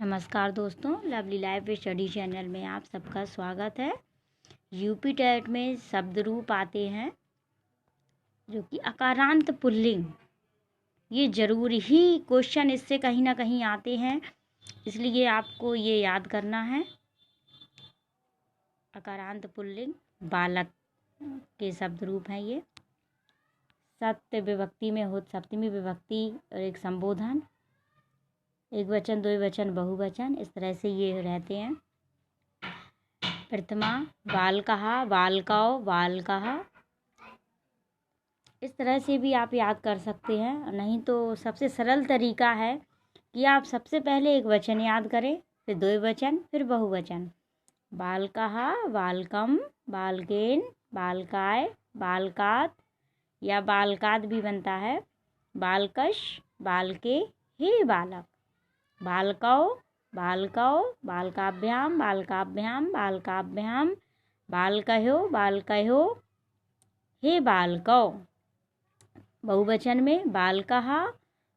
नमस्कार दोस्तों, lovely life study channel में आप सबका स्वागत है। यूपी टेट में शब्द रूप आते हैं जो कि अकारांत पुल्लिंग। ये ज़रूर ही क्वेश्चन इससे कहीं ना कहीं आते हैं, इसलिए आपको ये याद करना है। अकारांत पुल्लिंग बालक के शब्द रूप हैं ये। सप्त विभक्ति में हो, सप्तमी विभक्ति और एक संबोधन, एक वचन, द्विवचन, बहुवचन, इस तरह से ये रहते हैं। प्रथमा बालकः, बालकौ, बालकः, इस तरह से भी आप याद कर सकते हैं। नहीं तो सबसे सरल तरीका है कि आप सबसे पहले एक वचन याद करें, फिर द्विवचन, फिर बहुवचन। बालकः, बालकम, बालकेन, बालकाय, बालकात या बालकात भी बनता है। बालकश, बालके, हे बालक। बालकौ, बालकौ, बालकाभ्याम, बालकाभ्याम, बालकाभ्याम, बालकह्यो, बालकह्यो, हे बालकौ। बहुवचन में बालकः,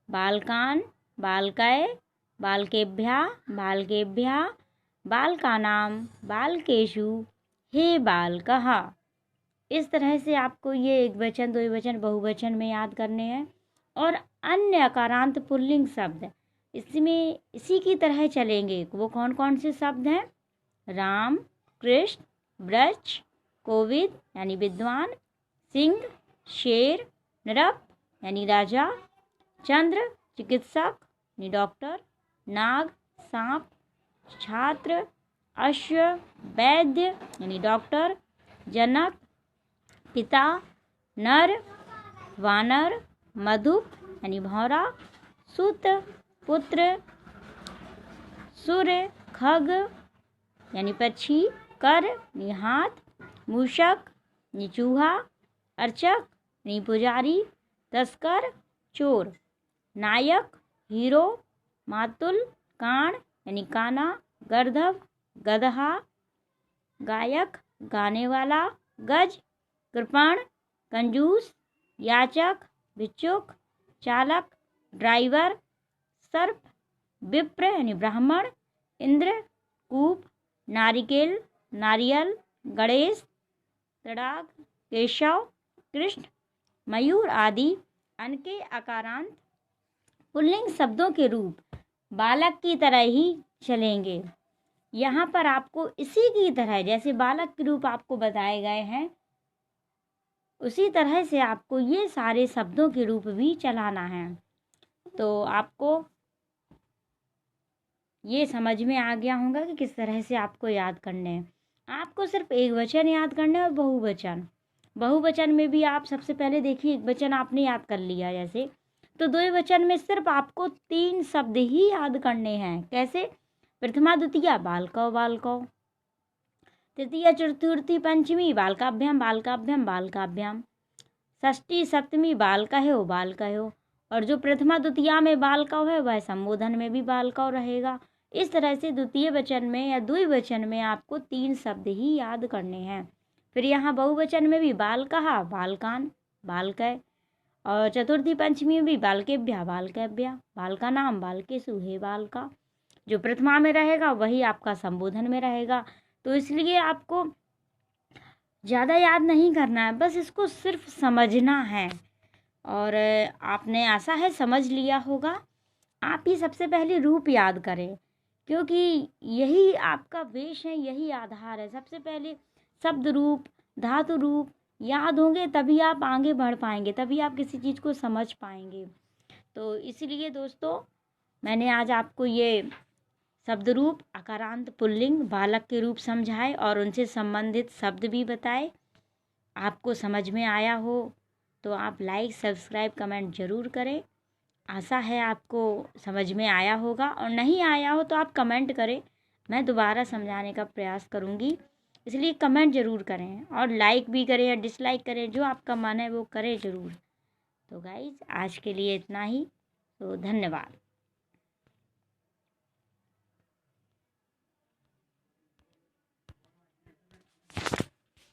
बालकान, बालकै, बालकेभ्यः, बालकेभ्यः, बालकानां, बालकेषु, हे बालकः। इस तरह से आपको ये एक वचन, द्विवचन, बहुवचन में याद करने हैं। और अन्य अकारांत पुल्लिंग शब्द इसमें इसी की तरह चलेंगे। वो कौन कौन से शब्द हैं? राम, कृष्ण, ब्रज, कोविद यानी विद्वान, सिंह, शेर, नृप यानी राजा, चंद्र चिकित्सक यानी डॉक्टर, नाग सांप, छात्र, अश्व वैद्य यानी डॉक्टर, जनक पिता, नर वानर, मधुप यानी भौरा, सुत पुत्र, सूर्य खग यानी पक्षी, कर यानी हाथ, मूषक यानी चूहा, अर्चक यानी पुजारी, तस्कर चोर, नायक हीरो, मातुल कान यानी काना, गर्दभ गदहा, गायक गाने वाला, गज कृपण कंजूस, याचक भिक्षुक, चालक ड्राइवर, सर्प विप्र यानी ब्राह्मण, इंद्र कूप, नारिकेल नारियल, गणेश तड़ाग, केशव कृष्ण, मयूर आदि अनके अकारांत पुल्लिंग शब्दों के रूप बालक की तरह ही चलेंगे। यहाँ पर आपको इसी की तरह जैसे बालक के रूप आपको बताए गए हैं, उसी तरह से आपको ये सारे शब्दों के रूप भी चलाना है। तो आपको ये समझ में आ गया होगा कि किस तरह से आपको याद करने हैं। आपको सिर्फ एक वचन याद करना है और बहुवचन। बहुवचन में भी आप सबसे पहले देखिए, एक वचन आपने याद कर लिया जैसे, तो द्विवचन में सिर्फ आपको 3 शब्द ही याद करने हैं। कैसे? प्रथमा द्वितीया बालकौ, बालकौ, तृतीया चतुर्थी पंचमी बालकाभ्याम, बालकाभ्याम, बालकाभ्याम, षष्ठी सप्तमी बालकह्यो, बालकह्यो, और जो प्रथमा द्वितीया में बालकौ है वह संबोधन में भी बालकौ रहेगा। इस तरह से द्वितीय वचन में या द्विवचन में आपको 3 शब्द ही याद करने हैं। फिर यहाँ बहुवचन में भी बालकः, बालकान, बालकै, और चतुर्थी पंचमी में भी बालकेभ्यः, बालकेभ्यः, बालकानां, बालकेषु, हे बालका। जो प्रथमा में रहेगा वही आपका संबोधन में रहेगा। तो इसलिए आपको ज़्यादा याद नहीं करना है, बस इसको सिर्फ समझना है। और आपने आशा है समझ लिया होगा। आप ही सबसे पहले रूप याद करें, क्योंकि यही आपका वेश है, यही आधार है। सबसे पहले शब्द रूप, धातु रूप याद होंगे तभी आप आगे बढ़ पाएंगे, तभी आप किसी चीज़ को समझ पाएंगे। तो इसलिए दोस्तों, मैंने आज आपको ये शब्द रूप, अकारांत पुल्लिंग, बालक के रूप समझाए और उनसे संबंधित शब्द भी बताए। आपको समझ में आया हो तो आप लाइक, सब्सक्राइब, कमेंट ज़रूर करें। आशा है आपको समझ में आया होगा, और नहीं आया हो तो आप कमेंट करें, मैं दोबारा समझाने का प्रयास करूँगी। इसलिए कमेंट ज़रूर करें और लाइक भी करें या डिसलाइक करें, जो आपका मन है वो करें ज़रूर। तो गाइज आज के लिए इतना ही। तो धन्यवाद।